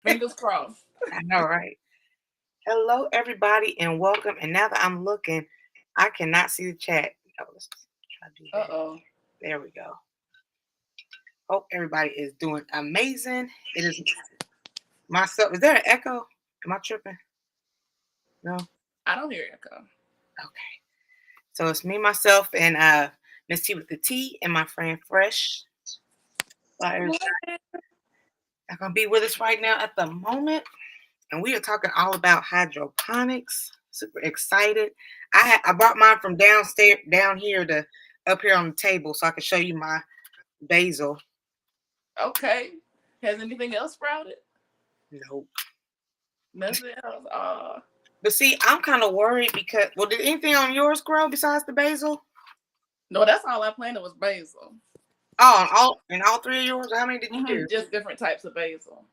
Fingers crossed. I know, right? Hello, everybody, and welcome. And now that I'm looking, I cannot see the chat. Oh, let's try to do that. Uh-oh. There we go. Hope everybody is doing amazing. It is myself. Is there an echo? Am I tripping? No. I don't hear echo. Okay. So it's me, myself, and Miss T with the T, and my friend Fresh. Fire. Not gonna be with us right now at the moment, and we are talking all about hydroponics. Super excited. I brought mine from downstairs down here to up here on the table so I can show you my basil. Okay. Has anything else sprouted? Nope. Nothing else. But see, I'm kind of worried because did anything on yours grow besides the basil? No, that's all I planted was basil. Oh, and all three of yours. How many did you do? Just different types of basil.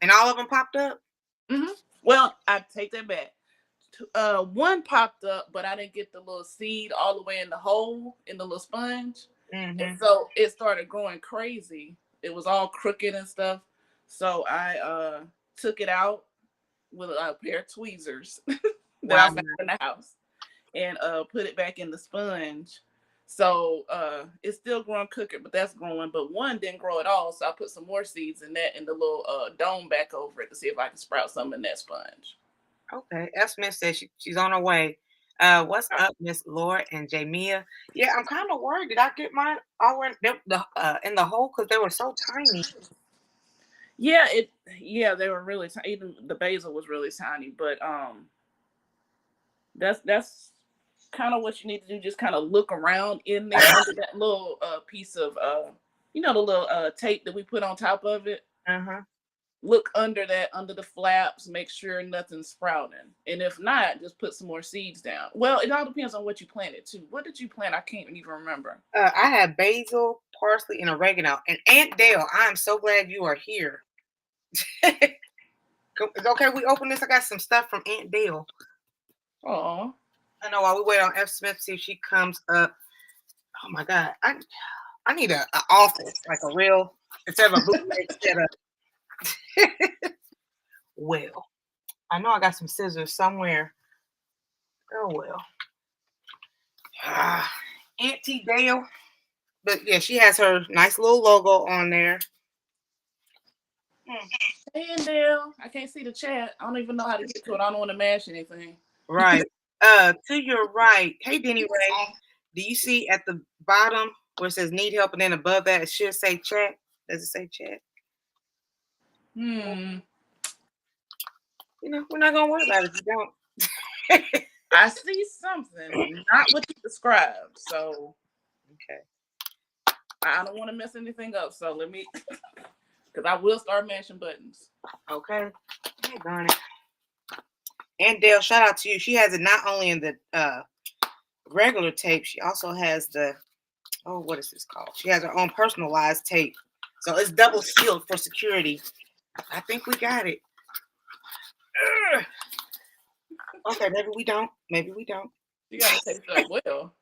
And all of them popped up. Well, I take that back. One popped up, but I didn't get the little seed all the way in the hole in the little sponge, and so it started growing crazy. It was all crooked and stuff. So I took it out with a pair of tweezers that I found in the house and put it back in the sponge. So it's still growing crooked, but that's growing. But one didn't grow at all, so I put some more seeds in that and the little dome back over it to see if I can sprout some in that sponge. Okay. F. Smith says she's on her way. What's up, Miss Laura and Jamia? Yeah, I'm kind of worried. Did I get mine all in the hole because they were so tiny? Yeah, they were really tiny. Even the basil was really tiny, but that's kind of what you need to do. Just kind of look around in there under that little piece of the little tape that we put on top of it. Look under that, under the flaps, make sure nothing's sprouting. And if not, just put some more seeds down. Well, it all depends on what you planted too. What did you plant? I can't even remember. I have basil, parsley, and oregano. And Aunt Dale, I am so glad you are here. Okay, we open this. I got some stuff from Aunt Dale. Oh. I know while we wait on F. Smith, see if she comes up. Oh my God. I need an office, like a real, instead of a bootleg setup. Well, I know I got some scissors somewhere. Oh well. Auntie Dale. But yeah, she has her nice little logo on there. Hey, Aunt Dale. I can't see the chat. I don't even know how to get to it. I don't want to mash anything. Right. To your right. Hey, Denny Ray. Do you see at the bottom where it says need help and then above that it should say chat? Does it say chat? Hmm. We're not gonna worry about it if you don't. I see something, not what you described. So okay. I don't want to mess anything up. So let me, because I will start mashing buttons. Okay. Hey, darn it. And Dale, shout out to you. She has it not only in the regular tape, she also has the what is this called? She has her own personalized tape. So it's double sealed for security. I think we got it. Okay, maybe we don't. Maybe we don't. You gotta tape it up well.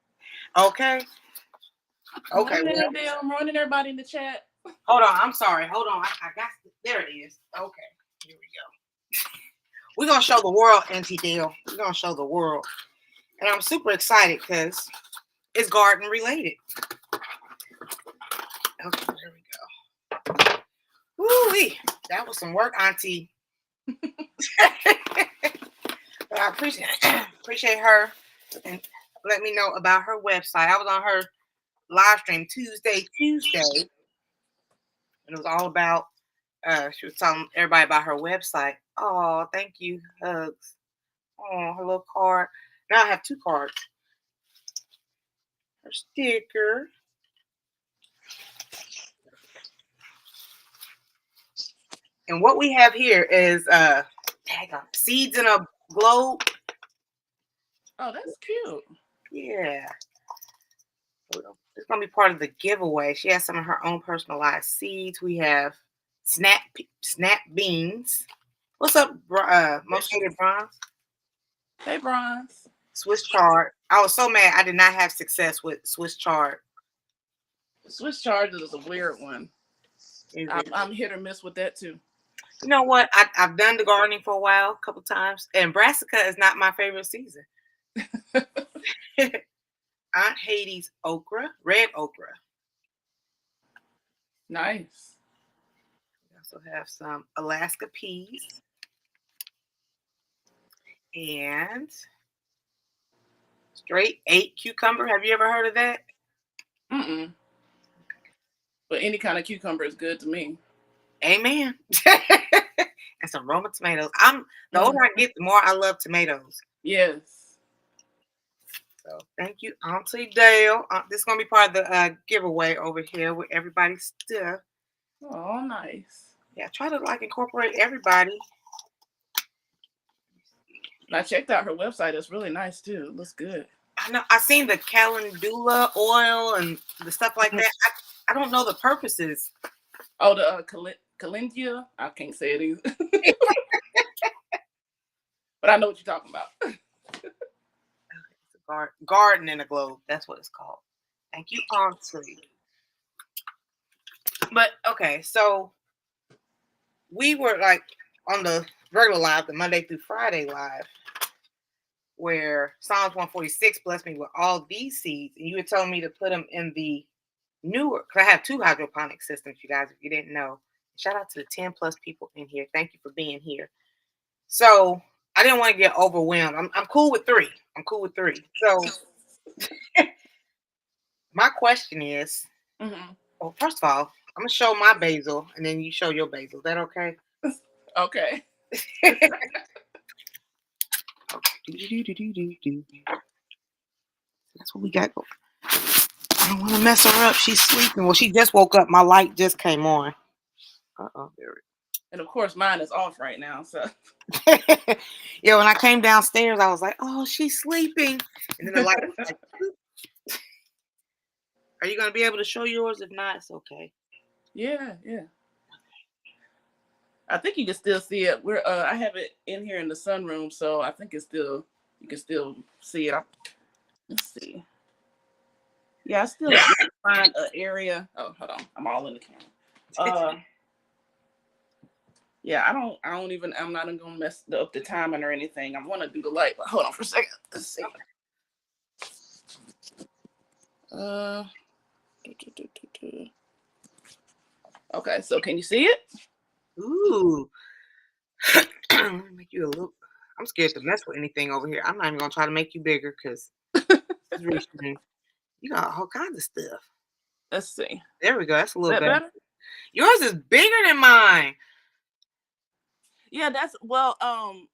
Okay. Okay. Well, Dale, I'm running everybody in the chat. Hold on. I'm sorry. Hold on. I got there. It is. Okay. Here we go. We're gonna show the world, Auntie Dale. We're gonna show the world, and I'm super excited because it's garden related. Okay, there we go. Woo-wee. That was some work, Auntie. But I appreciate her and let me know about her website. I was on her live stream Tuesday, and it was all about. She was telling everybody about her website. Oh, thank you, hugs. Oh, her little card. Now I have two cards. Her sticker. And what we have here is seeds in a globe. Oh, that's cute. Yeah. It's gonna be part of the giveaway. She has some of her own personalized seeds. We have snap beans. What's up, most hated Bronze? Hey, Bronze. Swiss chard. I was so mad I did not have success with Swiss chard. Swiss chard is a weird one. I'm hit or miss with that too. You know what? I've done the gardening for a while, a couple times, and brassica is not my favorite season. Aunt Hattie's okra, red okra. Nice. We also have some Alaska peas and straight 8 cucumber. Have you ever heard of that? Mm-mm. But any kind of cucumber is good to me. Amen. And some Roma tomatoes. The older I get, the more I love tomatoes. Yes. So thank you, Auntie Dale. This is gonna be part of the giveaway over here with everybody's stuff. Oh, nice. Yeah, try to incorporate everybody. And I checked out her website. It's really nice too. It looks good. I know. I seen the calendula oil and the stuff like that. I don't know the purposes. Oh, the calendia. I can't say it either. But I know what you're talking about. It's a garden in a globe. That's what it's called. Thank you, Auntie. But okay, so we were on the regular live, the Monday through Friday live, where Psalms 146 blessed me with all these seeds, and you had told me to put them in the newer, because I have 2 hydroponic systems, you guys, if you didn't know. Shout out to the 10 plus people in here. Thank you for being here. So I didn't want to get overwhelmed. I'm cool with 3. I'm cool with 3. So my question is, well, first of all, I'm gonna show my basil, and then you show your basil. Is that okay? Okay. That's what we got going. I don't want to mess her up. She's sleeping. Well, she just woke up. My light just came on. There it is. And of course, mine is off right now. So yeah, when I came downstairs, I was like, "Oh, she's sleeping," and then the light was like, "Are you gonna be able to show yours? If not, it's okay." Yeah. I think you can still see it. I have it in here in the sunroom, so I think you can still see it. Let's see. Yeah, I still find an area. Oh, hold on. I'm all in the camera. Yeah, I'm not even gonna mess up the timing or anything. I want to do the light, but hold on for a second. Let's see. Okay, so can you see it? Ooh. Let me make you a little. I'm scared to mess with anything over here. I'm not even gonna try to make you bigger because you got all kinds of stuff. Let's see. There we go. That's a little better. Yours is bigger than mine. Yeah, that's what I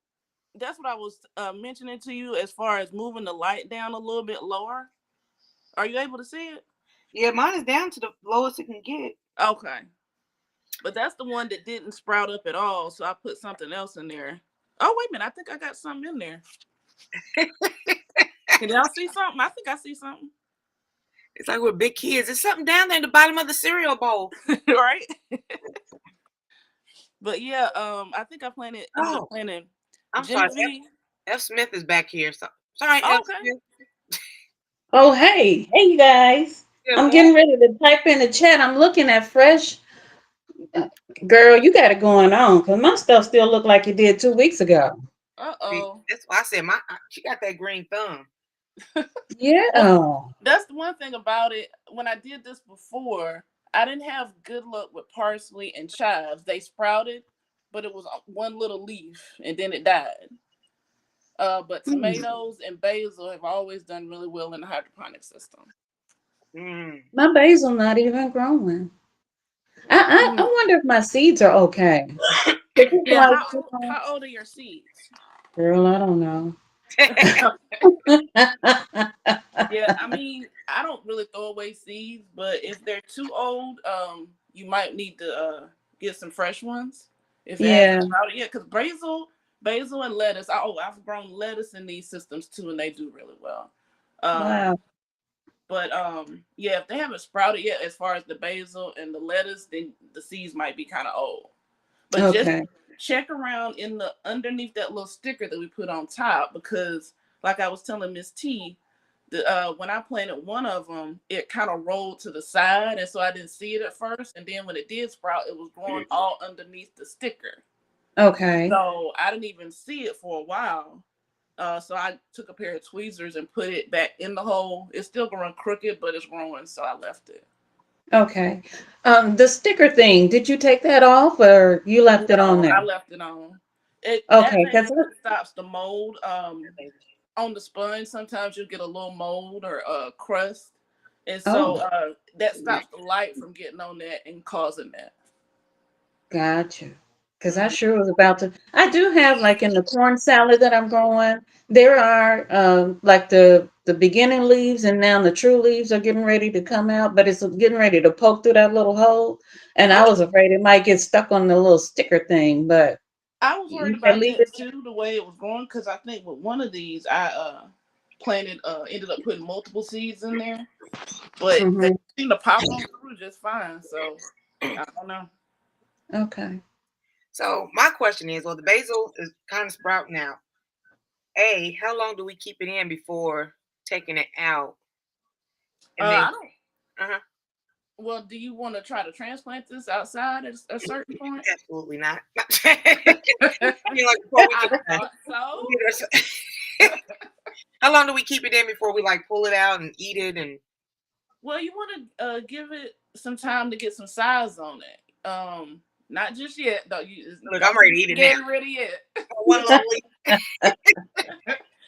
was mentioning to you as far as moving the light down a little bit lower. Are you able to see it? Yeah, mine is down to the lowest it can get. Okay. But that's the one that didn't sprout up at all, so I put something else in there. Oh, wait a minute. I think I got something in there. Can y'all see something? I think I see something. It's like we're big kids. There's something down there in the bottom of the cereal bowl. Right? But yeah, I think I planted. I'm sorry. F. Smith is back here. So sorry, F. Okay. Smith. Oh, hey, you guys. I'm getting ready to type in the chat. I'm looking at fresh. Girl, you got it going on because my stuff still look like it did 2 weeks ago. That's why I said she got that green thumb. Yeah. Well, that's the one thing about it. When I did this before, I didn't have good luck with parsley and chives. They sprouted, but it was one little leaf and then it died. But tomatoes and basil have always done really well in the hydroponic system. My basil not even growing. I wonder if my seeds are okay. Yeah, how old are your seeds? Girl, I don't know. Yeah, I mean, I don't really throw away seeds, but if they're too old, you might need to get some fresh ones. If it hasn't sprouted yet, because basil and lettuce. I've grown lettuce in these systems too, and they do really well. Wow. But yeah, if they haven't sprouted yet, as far as the basil and the lettuce, then the seeds might be kind of old. But just check around underneath that little sticker that we put on top, because like I was telling Miss T, when I planted one of them, it kind of rolled to the side, and so I didn't see it at first. And then when it did sprout, it was growing all underneath the sticker. Okay. So I didn't even see it for a while. So I took a pair of tweezers and put it back in the hole. It's still growing crooked, but it's growing, so I left it. Okay. The sticker thing, did you take that off or you left it on No, I there? left it on. It that Okay, because basically stops the mold. On the sponge, sometimes you'll get a little mold or crust, and so oh, that stops the light from getting on that and causing that. gotcha. Because I Mhm. sure was about to. I do have like in the corn salad that I'm growing, there are like the beginning leaves and now the true leaves are getting ready to come out, but it's getting ready to poke through that little hole. And I was afraid it might get stuck on the little sticker thing, but I was worried you said about leave that it. too, the way it was growing, because I think with one of these, I planted, ended up putting multiple seeds in there, but they Hmm. seem to pop on through just fine. So I don't know. Okay. So my question is, well, the basil is kind of sprouting out. A, how long do we keep it in before taking it out? And then, I don't. uh-huh, Well, do you want to try to transplant this outside at a certain point? absolutely not. I mean, like before we I can, thought so. how long do we keep it in before we like pull it out and eat it? And Well, you want to give it some time to get some size on it. Not just yet though. You look, I'm don't ready be to eat it now. getting ready yet. One little leaf.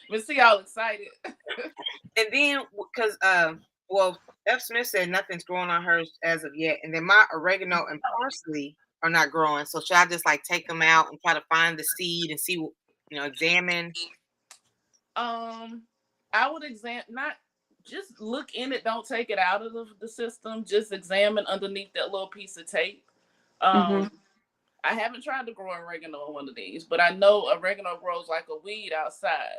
But see y'all excited. And then because well, F. Smith said nothing's growing on hers as of yet, and then my oregano and parsley are not growing. So should I just like take them out and try to find the seed and see, examine? I would examine, not just look in it. Don't take it out of the system. Just examine underneath that little piece of tape. Hmm. Um, I haven't tried to grow oregano on one of these, but I know oregano grows like a weed outside.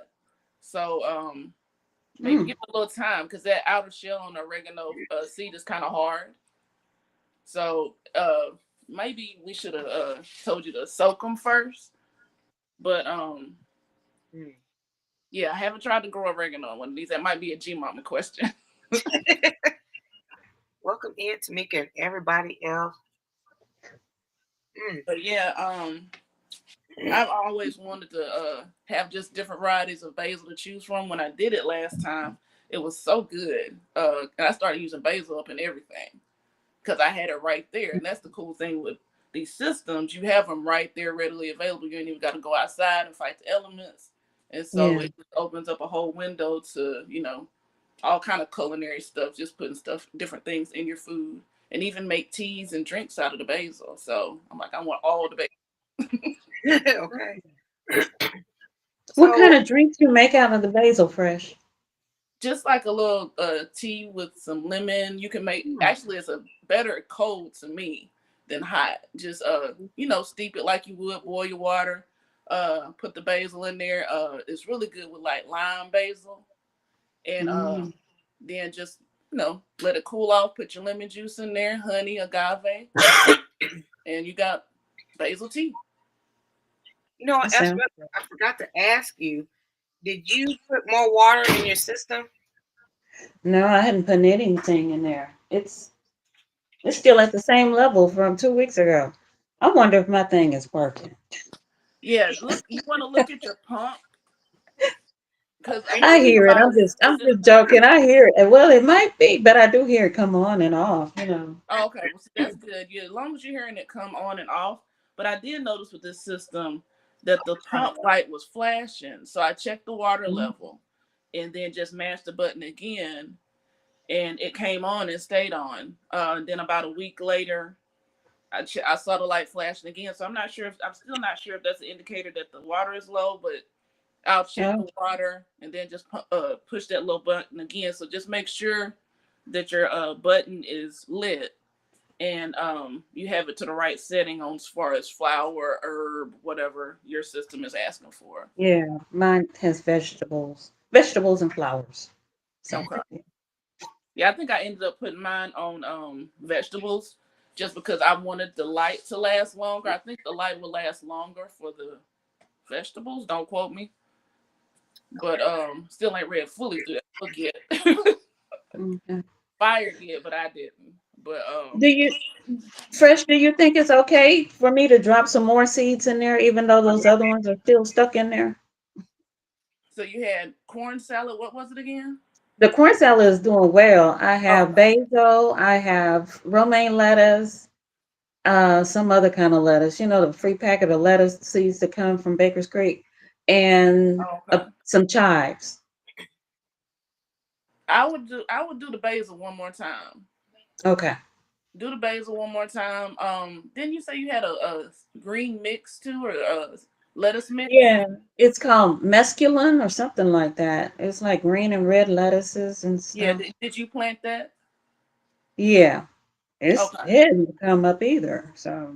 So maybe Mm. give it a little time, because that outer shell on the oregano seed is kind of hard. So maybe we should have told you to soak them first. But Hmm. yeah, I haven't tried to grow oregano on one of these. That might be a G Mama question. Welcome in, Tamika, and everybody else. Mm. But yeah, I've always wanted to have just different varieties of basil to choose from. When I did it last time, it was so good. And I started using basil up in everything because I had it right there. And that's the cool thing with these systems. You have them right there readily available. You ain't even got to go outside and fight the elements. And so Yeah. it opens up a whole window to, all kind of culinary stuff, just putting stuff, different things in your food, and even make teas and drinks out of the basil. So I'm like, I want all the basil. Okay. What kind So, of drinks you make out of the basil fresh? Just like a little tea with some lemon. You can make, Hmm. actually it's a better cold to me than hot. Just steep it like you would boil your water. Put the basil in there. It's really good with like lime basil. And Mm. then just let it cool off. Put your lemon juice in there, honey, agave, and you got basil tea. That sounds I forgot to ask you, did you put more water in your system? No, I hadn't put anything in there. It's still at the same level from 2 weeks ago. I wonder if my thing is working. Yeah, look. You want to look at your pump, because I one thing hear it. about a I'm just system. joking. I hear it. Well, it might be, but I do hear it come on and off. Oh, okay, well, see, that's good. Yeah, as long as you're hearing it come on and off. But I did notice with this system that the pump light was flashing, so I checked the water Mm. level, and then just mashed the button again, and it came on and stayed on. Then about a week later, I saw the light flashing again. So I'm still not sure if that's an indicator that the water is low, but I'll check Yeah. the water and then just push that little button again. So just make sure that your button is lit, and you have it to the right setting on as far as flour, herb, whatever your system is asking for. Yeah. Mine has vegetables and flowers. So Okay. Yeah, I think I ended up putting mine on vegetables just because I wanted the light to last longer. I think the light will last longer for the vegetables. Don't quote me. But still ain't read fully through that book yet. okay. Fired yet, but I didn't. But Do you Fresh, do you think it's okay for me to drop some more seeds in there, even though those other ones are still stuck in there? so you had corn salad. What was it again? The corn salad is doing well. I have Okay. basil, I have romaine lettuce, some other kind of lettuce, the free packet of lettuce seeds that come from Baker's Creek, and Okay. some chives. I would do the basil one more time. Okay. Do the basil one more time. Didn't you say you had a green mix too, or a lettuce mix? Yeah, it's called mesclun or something like that. It's like green and red lettuces and Yeah. stuff. Did you plant that? Yeah, it's Okay. it didn't come up either. So,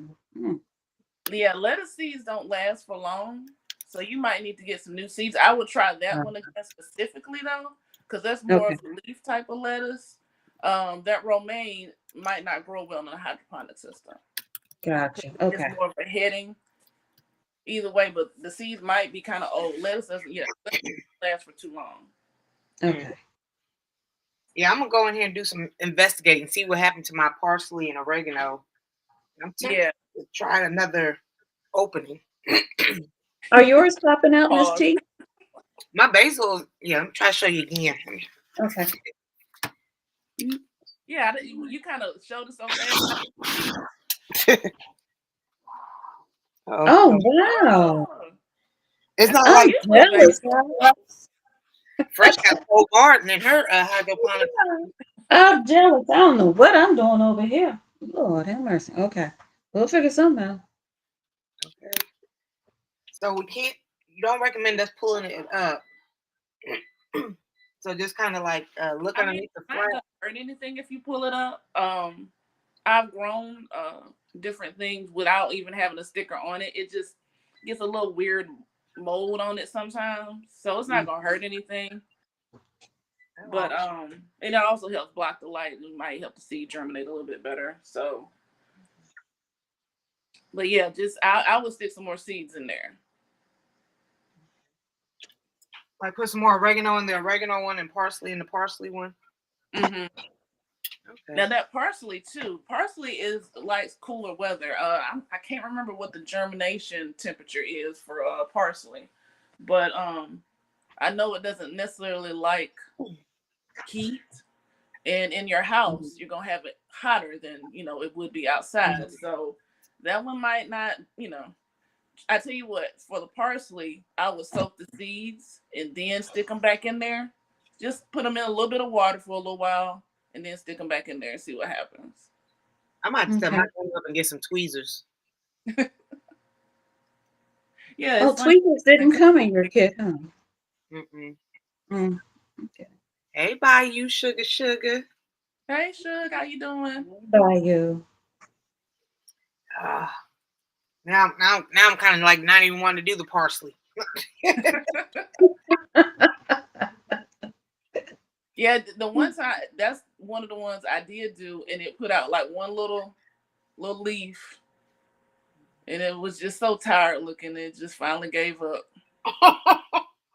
Yeah, lettuce seeds don't last for long, so you might need to get some new seeds. I would try that uh, one again specifically though, because that's more okay, of a leaf type of lettuce. That romaine might not grow well in a hydroponic system. gotcha. It's Okay, more of a heading either way, but the seeds might be kind of old. Lettuce doesn't, yeah, lettuce doesn't last for too long. Mm. okay. Yeah, I'm gonna go in here and do some investigating, see what happened to my parsley and oregano. I'm tempted Yeah, to try another opening. Are yours popping out, Miss pause. T? My basil, yeah, I'm trying to show you again. Okay. Yeah, you kind of showed us so fast. Oh, Oh no. wow, Oh, It's that's not a I'm like beautiful jealous, basil. guys. Fresh got a whole garden in her hydroponic. I'm jealous. I don't know what I'm doing over here. Lord have mercy. Okay, we'll figure something out. Okay. So we can't. You don't recommend us pulling it up. So just kind of like look I mean, underneath the it's not flat. gonna hurt anything if you pull it up. I've grown different things without even having a sticker on it. It just gets a little weird mold on it sometimes, so it's not Mm, gonna hurt anything. Oh, But and it also helps block the light and might help the seed germinate a little bit better. So, but yeah, just I would stick some more seeds in there. like put some more oregano in the oregano one and parsley in the parsley one. Hmm. Okay. Now that parsley too, parsley is likes cooler weather. I can't remember what the germination temperature is for parsley, but I know it doesn't necessarily like heat. And in your mhm, house, you're gonna have it hotter than it would be outside. mhm. So that one might not. I tell you what, for the parsley, I would soak the seeds and then stick them back in there. Just put them in a little bit of water for a little while, and then stick them back in there and see what happens. I might step my Okay. game up and get some tweezers. Yeah, Oh, it's funny. tweezers didn't come in your kit, huh? Mm-mm. Mm, okay. Hey, bye you sugar sugar. Hey, Suge, how you doing? By you. Ah, now I'm kind of like not even wanting to do the parsley. Yeah, the one time that's one of the ones I did do, and it put out like one little leaf, and it was just so tired looking. It just finally gave up.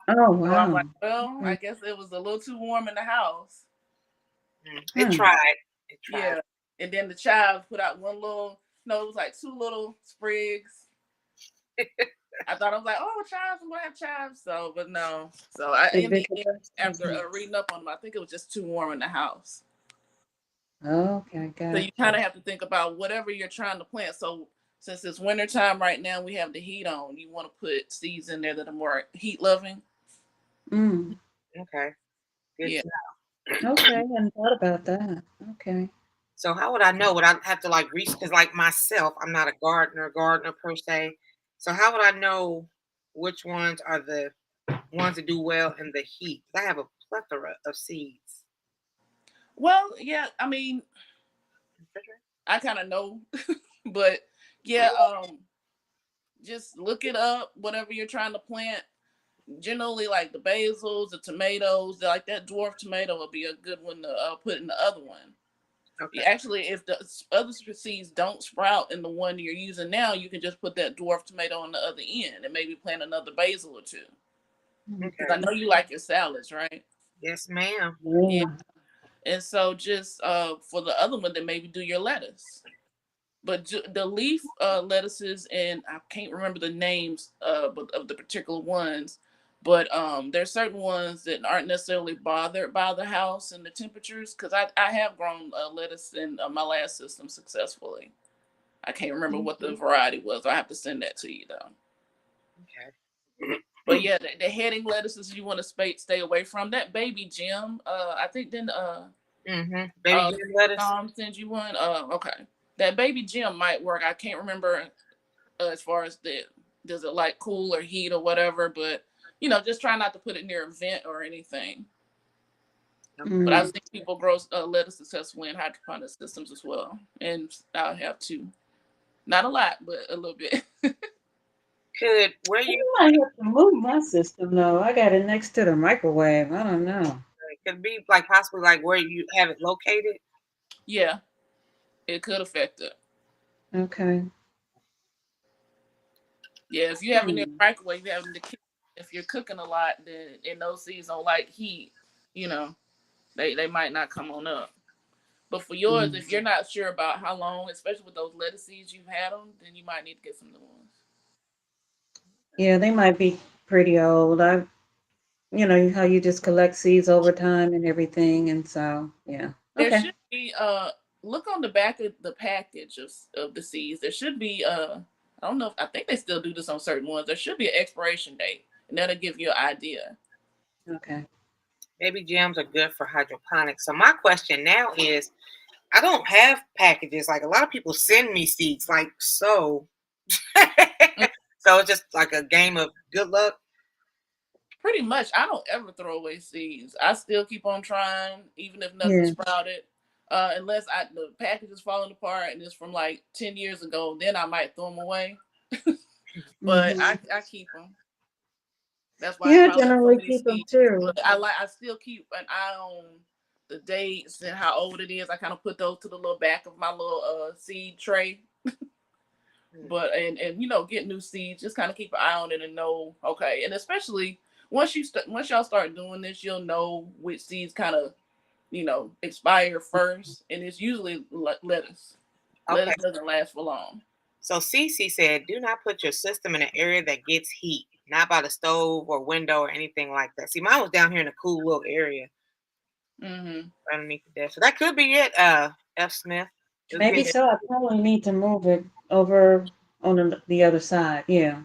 Oh So I'm like, wow. well, I Okay. guess it was a little too warm in the house. It Huh. tried. It tried. Yeah. And then the chives put out one little, no, it was like two little sprigs. I thought I was like, oh, chives, I'm gonna have chives. So, but no. So I, The in the bigger end, person. after Mhm. reading up on them, I think it was just too warm in the house. Okay, So you kind gotcha. of have to think about whatever you're trying to plant. So since it's wintertime right now, we have the heat on. You want to put seeds in there that are more heat loving. Mm. Okay. Good Yeah. to Okay, I hadn't thought about that. Okay. So how would I know? Would I have to like research? Because like myself, I'm not a gardener per se. So how would I know which ones are the ones that do well in the heat? 'Cause I have a plethora of seeds. Well, yeah. I mean, I kind of know, but yeah. Just look it up. Whatever you're trying to plant. Generally, like the basils, the tomatoes, like that dwarf tomato would be a good one to put in the other one. Okay. Actually, if the other seeds don't sprout in the one you're using now, you can just put that dwarf tomato on the other end and maybe plant another basil or two. Mm. Because I Okay. know you like your salads, right? Yes, ma'am. Yeah. Yeah. And so just for the other one, then maybe do your lettuce. But the leaf lettuces, and I can't remember the names but of the particular ones, but there's certain ones that aren't necessarily bothered by the house and the temperatures. Because I have grown lettuce in my last system successfully. I can't remember what the variety was. I have to send that to you though. Okay. But yeah, the heading lettuces you want to stay away from. That baby Jim, I think then Baby Jim lettuce. Tom sends you one. Okay, that baby Jim might work. I can't remember as far as does it like cool or heat or whatever. But just try not to put it near a vent or anything. But I've seen people grow lettuce successfully in hydroponic systems as well, and I'll have to. Not a lot, but a little bit. Where you I might have to move my system though. I got it next to the microwave. I don't know. could be like possibly like where you have it located? Yeah, it could affect it. Okay. Yeah, if you have it in the microwave, you have it in the kitchen. If you're cooking a lot, then and those seeds don't like heat, you know, they might not come on up. But for yours, if you're not sure about how long, especially with those lettuce seeds you've had them, then you might need to get some new ones. Yeah, they might be pretty old. How you just collect seeds over time and everything, and so yeah. There Okay. should be look on the back of the package of the seeds. There should be I don't know if I think they still do this on certain ones. There should be an expiration date, and that'll give you an idea. Okay. Baby Jims are good for hydroponics. So my question now is, I don't have packages. Like a lot of people send me seeds, like so. So it's just like a game of good luck. Pretty much, I don't ever throw away seeds. I still keep on trying, even if nothing Yeah. sprouted. Unless the package is falling apart and it's from like 10 years ago, then I might throw them away. But I keep them. That's why I Yeah, probably have so generally many keep them seeds. too. But I still keep an eye on the dates and how old it is. I kind of put those to the little back of my little seed tray. But and get new seeds, just kind of keep an eye on it and know, okay. And especially once y'all start doing this, you'll know which seeds kind of expire first, and it's usually lettuce. Okay. Lettuce doesn't last for long. So Cece said, do not put your system in an area that gets heat, not by the stove or window or anything like that. See, mine was down here in a cool little area underneath the desk. So that could be it, F. Smith. Maybe so. I probably need to move it over on the other side. Yeah.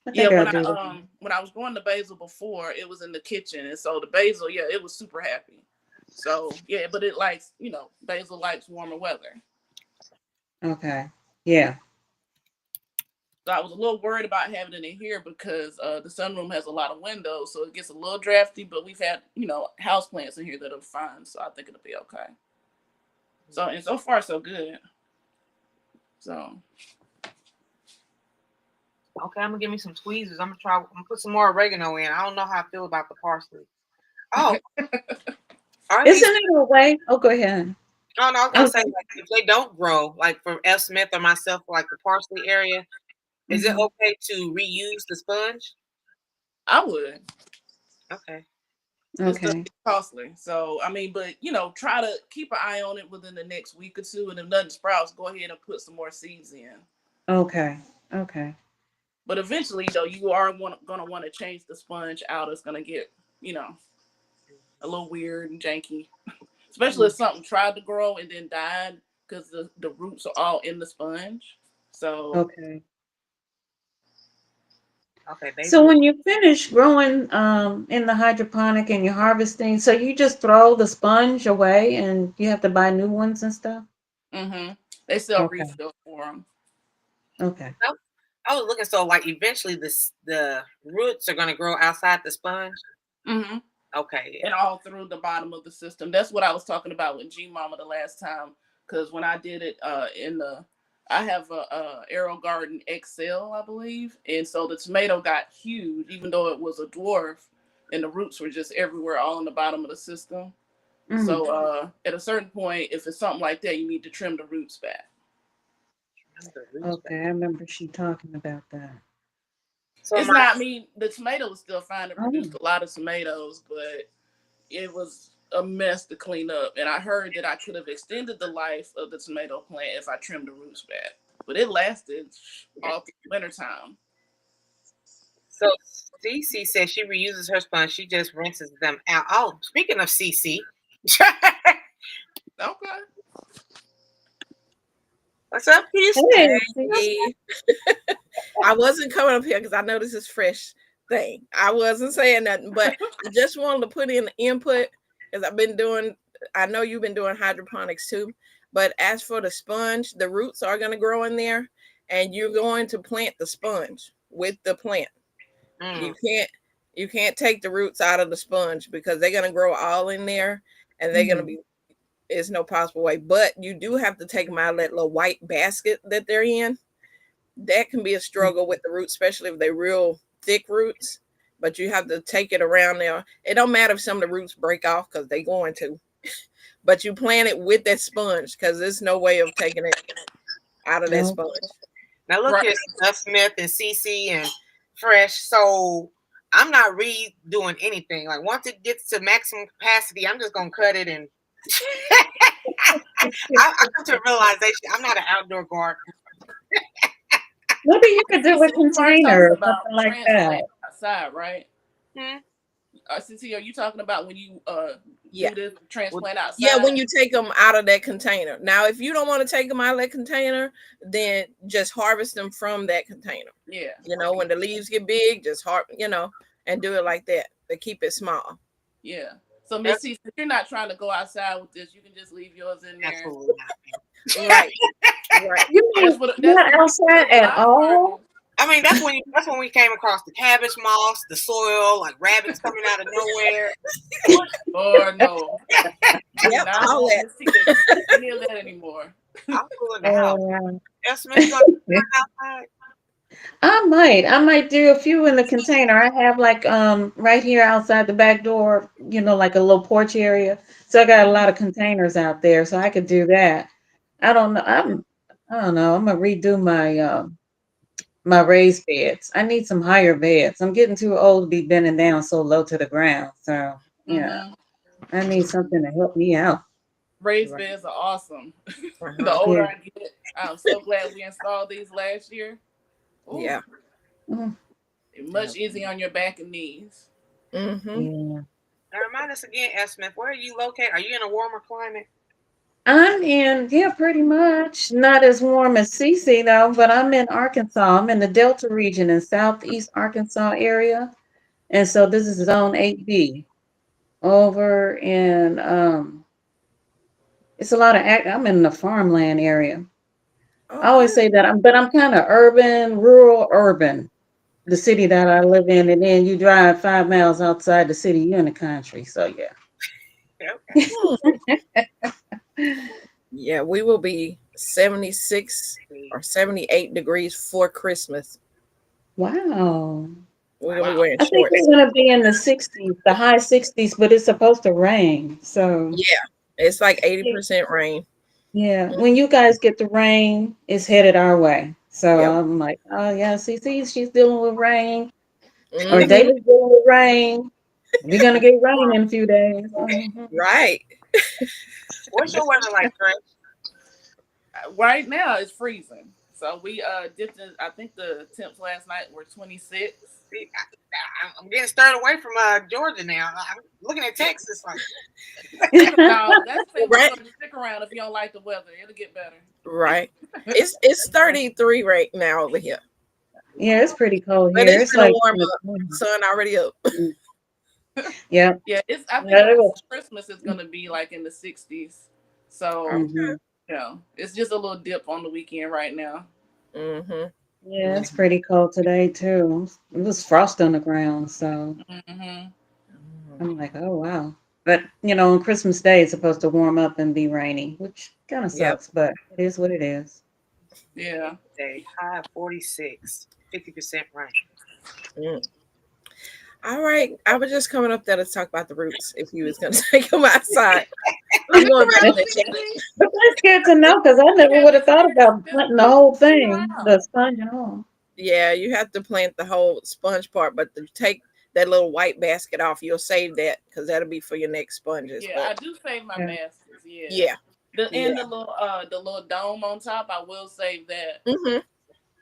I Yeah, think I'll do that. when I was growing the basil before, it was in the kitchen, and so the basil, yeah, it was super happy. So yeah, but it likes, basil likes warmer weather. Okay. Yeah. So I was a little worried about having it in here because the sunroom has a lot of windows, so it gets a little drafty. But we've had house plants in here that are fine, so I think it'll be okay. So and so far so good. So. Okay, I'm gonna give me some tweezers. I'm gonna put some more oregano in. I don't know how I feel about the parsley. Oh, isn't it a way? Oh, go ahead. Oh no, I was gonna say, like, if they don't grow, like for F. Smith or myself, like the parsley area, is it okay to reuse the sponge? I would. Okay. Okay. It's costly. So I mean, but try to keep an eye on it within the next week or two, and if nothing sprouts, go ahead and put some more seeds in. Okay. Okay. But eventually, though, you are gonna want to change the sponge out. It's gonna get a little weird and janky, especially if something tried to grow and then died because the roots are all in the sponge. So okay. Okay. So when you finish growing in the hydroponic and you're harvesting, so you just throw the sponge away and you have to buy new ones and stuff? They sell Okay. refills for them. Okay. I was looking, so like eventually the roots are gonna grow outside the sponge. Okay. Yeah. And all through the bottom of the system. That's what I was talking about with G Mama the last time. Because when I did it I have a Aero Garden XL, I believe. And so the tomato got huge, even though it was a dwarf. And the roots were just everywhere, all in the bottom of the system. So at a certain point, if it's something like that, you need to trim the roots back. Okay, I remember she talking about that. So the tomato was still fine. It produced a lot of tomatoes, but it was a mess to clean up. And I heard that I could have extended the life of the tomato plant if I trimmed the roots back. But it lasted all through wintertime. So Cece says she reuses her sponge. She just rinses them out. Oh, speaking of Cece. Okay. What's up, Peace? Hey, Hey. I wasn't coming up here because I know this is fresh thing. I wasn't saying nothing, but I just wanted to put in input because I know you've been doing hydroponics too. But as for the sponge, the roots are going to grow in there, and you're going to plant the sponge with the plant. Mm. You can't take the roots out of the sponge because they're going to grow all in there, and they're going to be. It's no possible way. But you do have to take them out of that little white basket that they're in. That can be a struggle with the roots, especially if they're real thick roots. But you have to take it around there. It don't matter if some of the roots break off because they're going to. But you plant it with that sponge because there's no way of taking it out of that sponge. Now look at Duff Smith and Cece and Fresh. So I'm not redoing anything. Like once it gets to maximum capacity, I'm just gonna cut it and I come to a realization I'm not an outdoor gardener. Maybe you could do a container or something like that. Outside, right? Hmm? Cece, are you talking about when you Yeah. do the transplant outside? Yeah, when you take them out of that container. Now, if you don't want to take them out of that container, then just harvest them from that container. Yeah. You know, when the leaves get big, just and do it like that to keep it small. Yeah. So Miss Cece, if you're not trying to go outside with this, you can just leave yours in there. Absolutely not. Right. Right. You mean not outside at all? I mean, that's when we came across the cabbage moss, the soil, like rabbits coming out of nowhere. Or no. Yep, all that. Any of that anymore. I'm cool in the house. Yes, outside. I might do a few in the container. I have like right here outside the back door, like a little porch area. So I got a lot of containers out there, so I could do that. I don't know. I don't know. I'm gonna redo my raised beds. I need some higher beds. I'm getting too old to be bending down so low to the ground. So yeah, I need something to help me out. Raised beds are awesome. The older I get, I'm so glad we installed these last year. Ooh. Yeah. Much easier on your back and knees. Yeah. Now remind us again, S. Smith, where are you located? Are you in a warmer climate? I'm in, pretty much. Not as warm as Cece though, but I'm in Arkansas. I'm in the Delta region in southeast Arkansas area. And so this is zone 8B over in it's a lot of I'm in the farmland area. I always say that I'm kind of rural urban, the city that I live in, and then you drive 5 miles outside the city, you're in the country. So yeah. Yeah, we will be 76 or 78 degrees for Christmas. Wow. We're gonna be wearing I think shorts. we're gonna be in the 60s, the high 60s, but it's supposed to rain. So yeah, it's like 80% rain. Yeah, when you guys get the rain, it's headed our way. So I'm like, oh yeah, she's dealing with rain, or David's dealing with rain. We're gonna get rain in a few days. Right. What's your weather like, Chris? Right now it's freezing. So we dipped in, I think the temps last night were 26. See, I'm getting stirred away from Georgia now. I'm looking at Texas like No, that's right. Stick around if you don't like the weather. It'll get better. Right. It's 33 right now over here. Yeah, it's pretty cold but here. It's like warm up. Sun already up. Yeah. Yeah, I think Christmas is gonna be like in the 60s. So it's just a little dip on the weekend right now. Yeah, it's pretty cold today too. It was frost on the ground, so I'm like, oh wow. But on Christmas Day it's supposed to warm up and be rainy, which kind of sucks, but it is what it is. Yeah. Day high 46, 50% rain. All right. I was just coming up there to talk about the roots if you was gonna take them outside. I'm going back to that. But that's good to know because I never would have thought about planting the whole thing, the sponge and all. Yeah, you have to plant the whole sponge part, but to take that little white basket off. You'll save that because that'll be for your next sponges. Yeah, I But do save my Yeah. baskets. Yeah, yeah, and yeah, the little dome on top, I will save that. hmm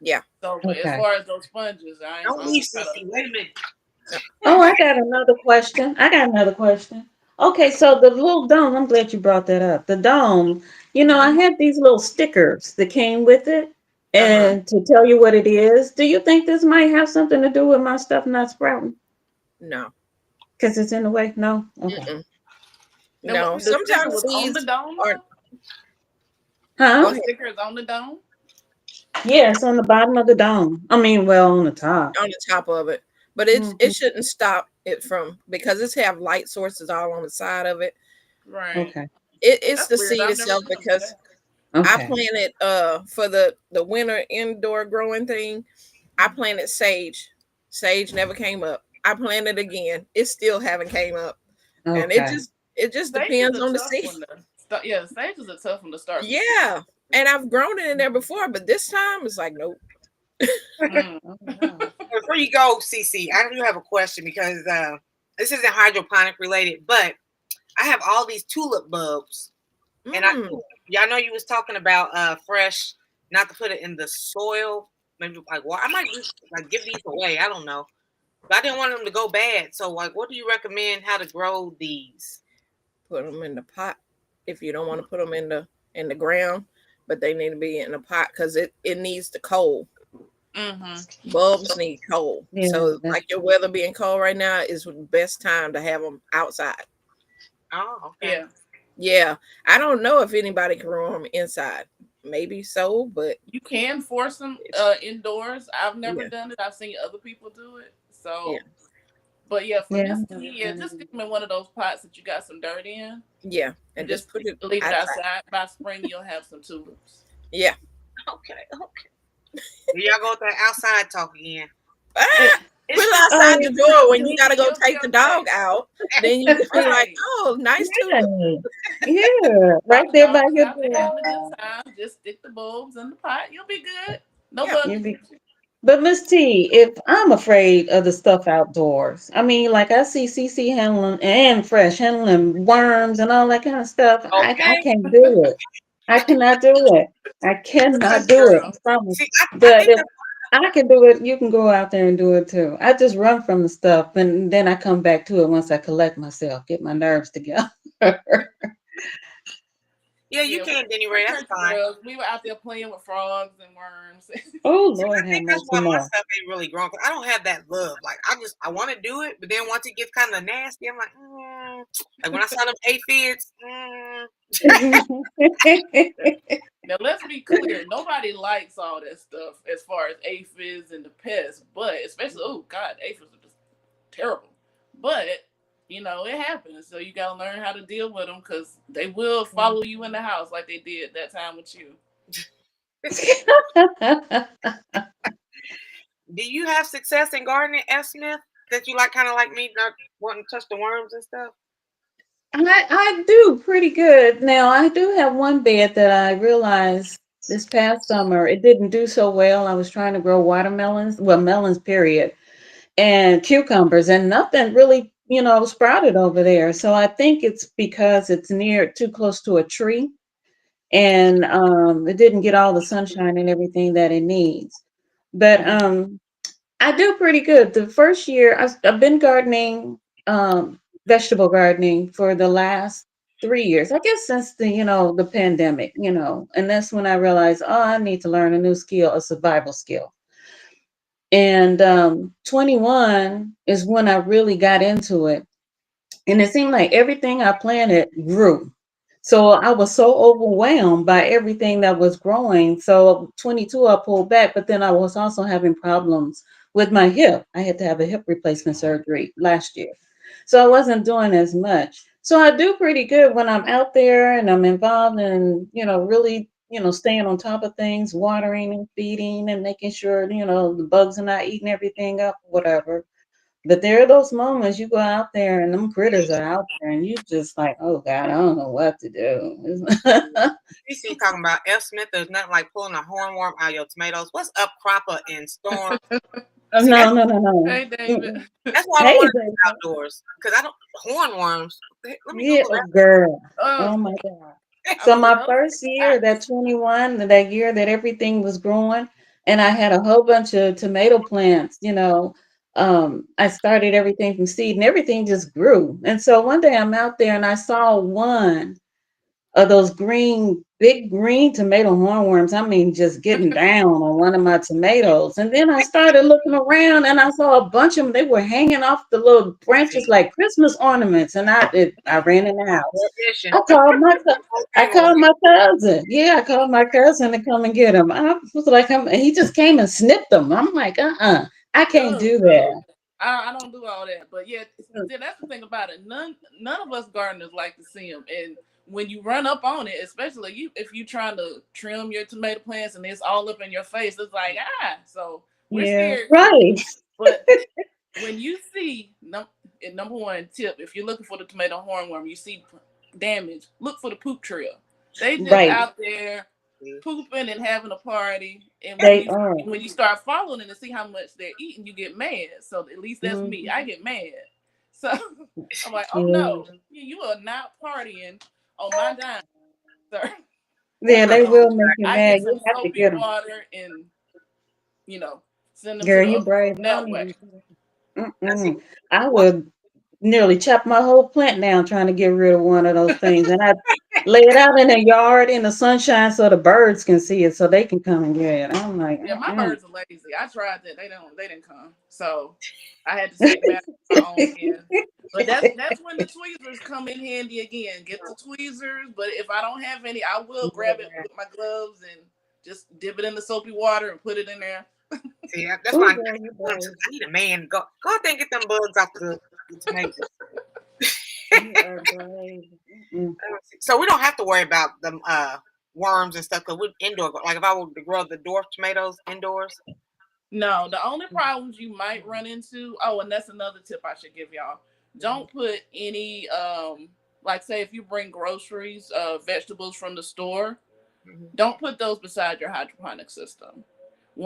yeah. So, but as Okay. far as those sponges, Don't I leave, don't try Cece. to. Wait a minute. Oh, I got another question. I got another question. Okay, so the little dome, I'm glad you brought that up. The dome, I Hmm. had these little stickers that came with it Uh-huh. and to tell you what it is. Do you think this might have something to do with my stuff not sprouting? No. Because it's in the way? No? Okay. Mm-mm. The, No. the sticker Sometimes was on the seeds dome are. though. Go Huh? The ahead. sticker is on the dome. Yes, on the bottom of the dome. I mean, well, on the top. On the top of it, but it Hmm. shouldn't stop it from because it's have light sources all on the side of it. Right. Okay. It's That's the weird. seed I've never itself noticed because that. I Okay. planted for the winter indoor growing thing. I planted sage. Sage never came up. I planted again. It still haven't came up, and it Okay. just it just Sage is depends a on the tough seed. one to start. Yeah, sage is a tough one to start some seeds. Yeah, and I've grown it in there before, but this time it's like nope. Mm. Oh, wow. Before you go, Cece, I do have a question because this isn't hydroponic related, but I have all these tulip bulbs, and Mm. y'all know you was talking about fresh, not to put it in the soil. Maybe like, well, I might just like give these away. I don't know, but I didn't want them to go bad. So, like, what do you recommend how to grow these? Put them in the pot if you don't want to put them in the ground, but they need to be in a pot because it needs the cold. Hmm. Bulbs need cold. Yeah, So, that's like your weather being cold right now is the best time to have them outside. Oh, okay. Yeah. Yeah, I don't know if anybody can grow them inside. Maybe so, but You can force them indoors. I've never yeah, done it. I've seen other people do it. yeah, So, but yeah, for yeah. Miss T, yeah, just stick them in one of those pots that you got some dirt in, yeah, and and just just put it leave it outside. outside. By spring, you'll have some tulips. Yeah. Okay. Okay. Here y'all go with that outside talk again. Ah, It, put it's it just Oh, outside the door when you you'll gotta go you'll be take the dog okay. out. Then you can be like, Right. oh, nice tulip. yeah. Yeah, While right the there by dog is your out there door. having a good time, just stick the bulbs in the pot. You'll be good. No Yeah. bug You will be, get you. but Miss T, if I'm afraid of the stuff outdoors, I mean, like I see CC handling and Fresh handling worms and all that kind of stuff. I Okay. can't do it. I cannot do it. I cannot do it. I Girl. promise. See, I But think if that's I can do it, you can go out there and do it too. I just run from the stuff and then I come back to it once I collect myself, get my nerves together. yeah, you Yeah, can, Denny we're Ray. That's country fine. girls. We were out there playing with frogs and worms. Oh See, I Lord have think that's mercy, why my no. stuff ain't really grown. 'Cause I don't have that love. Like I want to do it, but then once it gets kind of nasty, I'm like, like when I saw them aphids. Now let's be clear. Nobody likes all that stuff as far as aphids and the pests, but especially oh god, aphids are just terrible. But it happens. So you gotta learn how to deal with them because they will follow you in the house like they did that time with you. Do you have success in gardening, F. Smith? That you like, kind of like me, not wanting to touch the worms and stuff? I do pretty good. Now I do have one bed that I realized this past summer it didn't do so well. I was trying to grow watermelons, well, melons, period, and cucumbers, and nothing really, sprouted over there. So I think it's because it's near too close to a tree, and it didn't get all the sunshine and everything that it needs. But Mhm. I do pretty good. The first year, I've been gardening, vegetable gardening for the last 3 years. I guess since the pandemic, and that's when I realized, oh, I need to learn a new skill, a survival skill. And 21 is when I really got into it, and it seemed like everything I planted grew. So I was so overwhelmed by everything that was growing. So 22, I pulled back, but then I was also having problems with my hip. I had to have a hip replacement surgery last year. So I wasn't doing as much. So I do pretty good when I'm out there and I'm involved in, really, staying on top of things, watering and feeding and making sure, the bugs are not eating everything up, whatever. But there are those moments you go out there and them critters are out there and you just like, oh God, I don't know what to do. You see, talking about F. Smith. There's nothing like pulling a hornworm out of your tomatoes. What's up, cropper in storm? See, No, no, no, no. Hey, David. Mm-mm. that's why I don't Hey, want to baby. do outdoors because I don't hornworms. Let me Yeah, Google oh, that. girl. Oh, Oh my God. I So mean, my those first year, that spots. 21, that year that everything was growing, and I had a whole bunch of tomato plants, I started everything from seed and everything just grew. And so one day I'm out there and I saw one of those big green tomato hornworms. I mean, just getting down on one of my tomatoes. And then I started looking around and I saw a bunch of them. They were hanging off the little branches See, like Christmas ornaments. And I ran in the house. more mission. I called my I Okay, on called my cousin. Yeah, I called my cousin to come and get him. I was like, he just came and snipped them. I'm like, I can't Oh do no, that. I don't do all that. But yeah, see, that's the thing about it. None of us gardeners like to see them. And when you run up on it, especially if you trying to trim your tomato plants and it's all up in your face, it's like So we're Yeah, scared too. right. But when you see number one tip, if you're looking for the tomato hornworm, you see damage. Look for the poop trail. They just Right. out there pooping and having a party. And They are. when you start following it and see how much they're eating, you get mad. So at least that's me. Mhm. I get mad. So I'm like, oh Yeah. no, you are not partying on my dime, sir. Yeah, they So will make you I mad. get some You have to soapy get them. water and you know send them to Girl, the you other brave. room I that don't way. even. I see. Mm-mm. I One, would nearly chop my whole plant down trying to get rid of one of those things. And I lay it out in the yard in the sunshine so the birds can see it so they can come and get it. I'm like, Yeah, my mm-mm. birds are lazy. I tried that. They didn't come. So I had to take matters in my own hand. But that's when the tweezers come in handy again. Get the tweezers, but if I don't have any, I will grab it Yeah. with my gloves and just dip it in the soapy water and put it in there. see, that's why Oh, I girl, you brave. need a man. Go out there and get them bugs off the tomatoes. You are brave. Mm-mm. So we don't have to worry about them worms and stuff because we're indoor. Like if I were to grow the dwarf tomatoes indoors. No, the only problems you might run into, oh, and that's another tip I should give y'all. Don't put any like say if you bring groceries, vegetables from the store, Mm-hmm. don't put those beside your hydroponic system.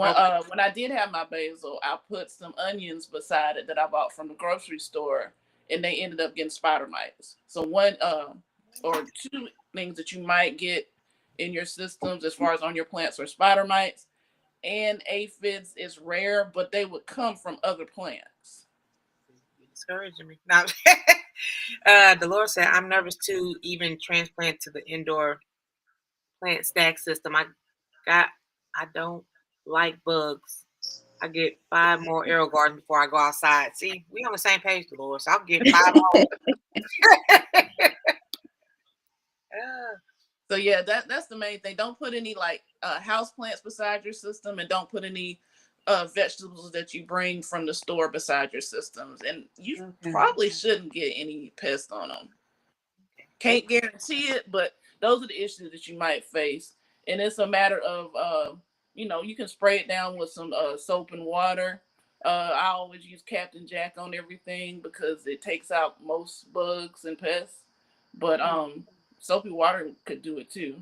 Okay. When I did have my basil, I put some onions beside it that I bought from the grocery store, and they ended up getting spider mites. So one or two things that you might get in your systems as far as on your plants are spider mites and aphids is rare, but they would come from other plants. You're discouraging me. Now, Dolores said, I'm nervous to even transplant to the indoor plant stack system. Got, I don't like bugs. I get 5 more arrow gardens before I go outside. See, we on the same page, Dolores. I'm getting 5 more. Ah, So yeah, that's the main thing. Don't put any like house plants beside your system, and don't put any vegetables that you bring from the store beside your systems. And you Okay. probably shouldn't get any pests on them. Can't guarantee it, but those are the issues that you might face. And it's a matter of you can spray it down with some soap and water. I always use Captain Jack on everything because it takes out most bugs and pests. But soapy water could do it too.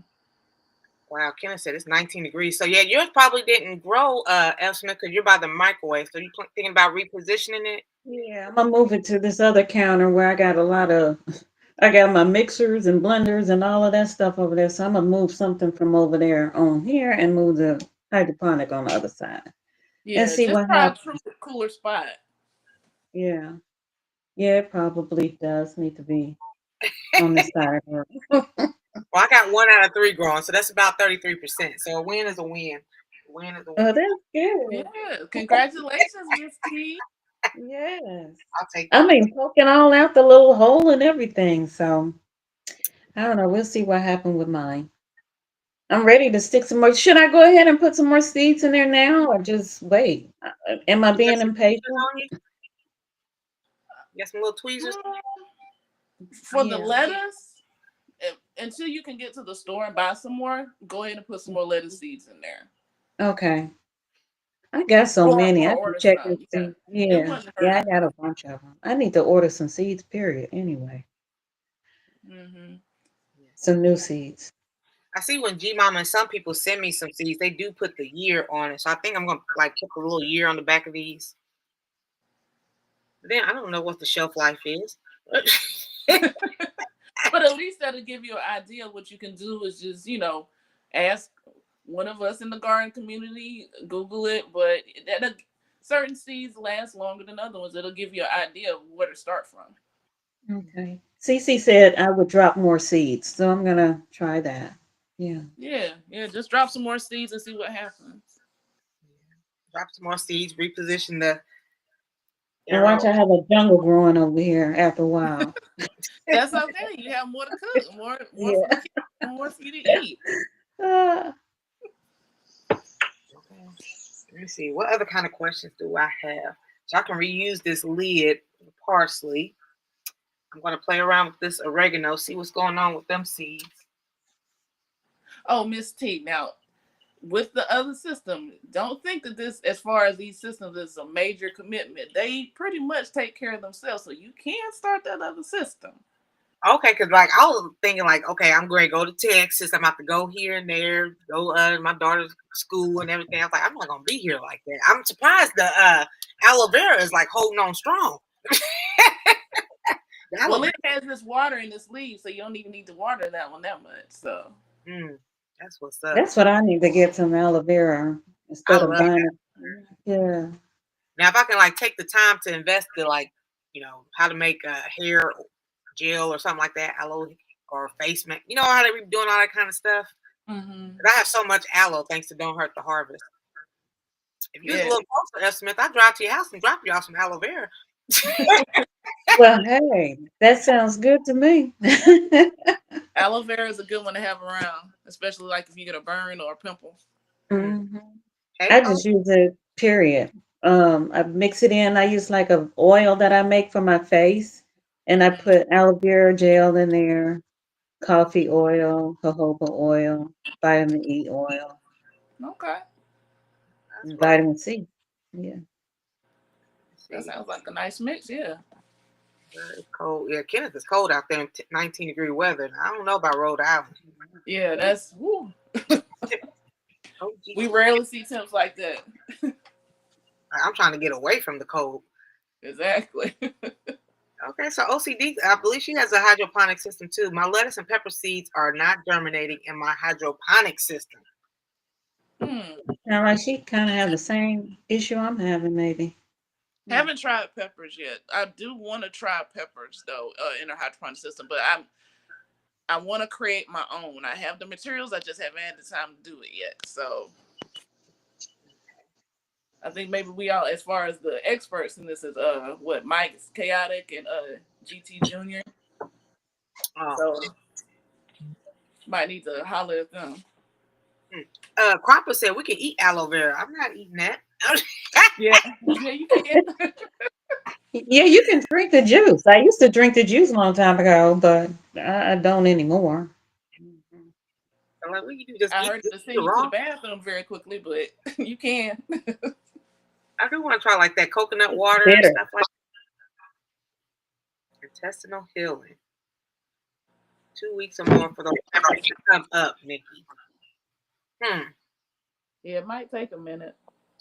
wow, Kenneth said it's 19 degrees. So yeah, yours probably didn't grow, Elshman, because you're by the microwave. So you thinking about repositioning it? Yeah, I'm gonna move it to this other counter where I got my mixers and blenders and all of that stuff over there. So I'm gonna move something from over there on here and move the hydroponic on the other side and Yeah, see just what try a happens. cooler spot. Yeah, yeah, it probably does need to be on this side of her. Well, I got 1 out of 3 growing, so that's about 33%. So a win is a win. A win is a Oh, win. that's good. Yeah, congratulations, Miss T. Yes. I'll take I that. mean, poking all out the little hole and everything. So I don't know. We'll see what happened with mine. I'm ready to stick some more. Should I go ahead and put some more seeds in there now or just wait? Am I You got being some tweezers impatient? on you? You got some little tweezers? For the Yeah. lettuce, until you can get to the store and buy some more, go ahead and put some more lettuce seeds in there, Okay. I got so many. or I can order check and some. Yeah, see. it Yeah. wouldn't Yeah, hurt. I got a bunch of them. I need to order some seeds, period. Anyway, Hmm. Yes. some new seeds. I see when G Mama and some people send me some seeds, they do put the year on it. So I think I'm gonna like put a little year on the back of these. But then I don't know what the shelf life is. But at least that'll give you an idea. What you can do is just, ask one of us in the garden community, Google it. But certain seeds last longer than other ones. It'll give you an idea of where to start from. Okay. Cece said I would drop more seeds, so I'm gonna try that. Yeah. Yeah. Just drop some more seeds and see what happens. Drop some more seeds, reposition the And arrow. watch, I have a jungle growing over here after a while. That's okay. You have more to cook, more for the Yeah. kids, more for you to eat. Ah, Okay. Let me see. What other kind of questions do I have? So I can reuse this lid, parsley. I'm going to play around with this oregano, see what's going on with them seeds. Oh, Miss T. Now, with the other system, don't think that this, as far as these systems, is a major commitment. They pretty much take care of themselves, so you can start that other system. Okay, because like I was thinking like, okay, I'm going to go to Texas. I'm about to go here and there, go my daughter's school and everything. I was like, I'm not going to be here like that. I'm surprised the aloe vera is like holding on strong. Well, it has this water in this leaf, so you don't even need to water that one that much. So that's what's up. that's what I need to get some aloe vera I instead of love buying that. it. Yeah. Now, if I can like take the time to invest in like, how to make a hair gel or something like that, aloe or face make, how they be doing all that kind of stuff. Mm-hmm. But I have so much aloe thanks to Don't Hurt the Harvest. If you was a little closer, F. Smith, I'd drive to your house and drop you off some aloe vera. Well, hey, that sounds good to me. Aloe vera is a good one to have around, especially like if you get a burn or a pimple. Mhm. Hey, I just use it, period. I mix it in. I use like a oil that I make for my face, and I put aloe vera gel in there, coffee oil, jojoba oil, vitamin E oil, Okay, and right. vitamin C. Yeah. that sounds like a nice mix. Yeah. It's cold. Yeah, Kenneth is cold out there in 19-degree weather. I don't know about Rhode Island. Yeah, that's woo. Oh, We rarely see temps like that. I'm trying to get away from the cold. Exactly. Okay, so OCD, I believe she has a hydroponic system too. My lettuce and pepper seeds are not germinating in my hydroponic system. Now, like she kind of have the same issue I'm having, maybe. Haven't tried peppers yet. I do want to try peppers though in a hydroponic system, but I want to create my own. I have the materials. I just haven't had the time to do it yet. So I think maybe we all, as far as the experts in this, is what Mike's Chaotic and GT Junior. Oh. So might need to holler at them. Cropper said we can eat aloe vera. I'm not eating that. Yeah, you can. Yeah, you can drink the juice. I used to drink the juice a long time ago, but I don't anymore. I'm like, what you do? Just I eat heard it to send you to raw? the bathroom very quickly, but you can. I do want to try like that coconut water and Bitter. stuff like that. Intestinal healing. 2 weeks or more for the peppers to come up, Nikki. Yeah, it might take a minute.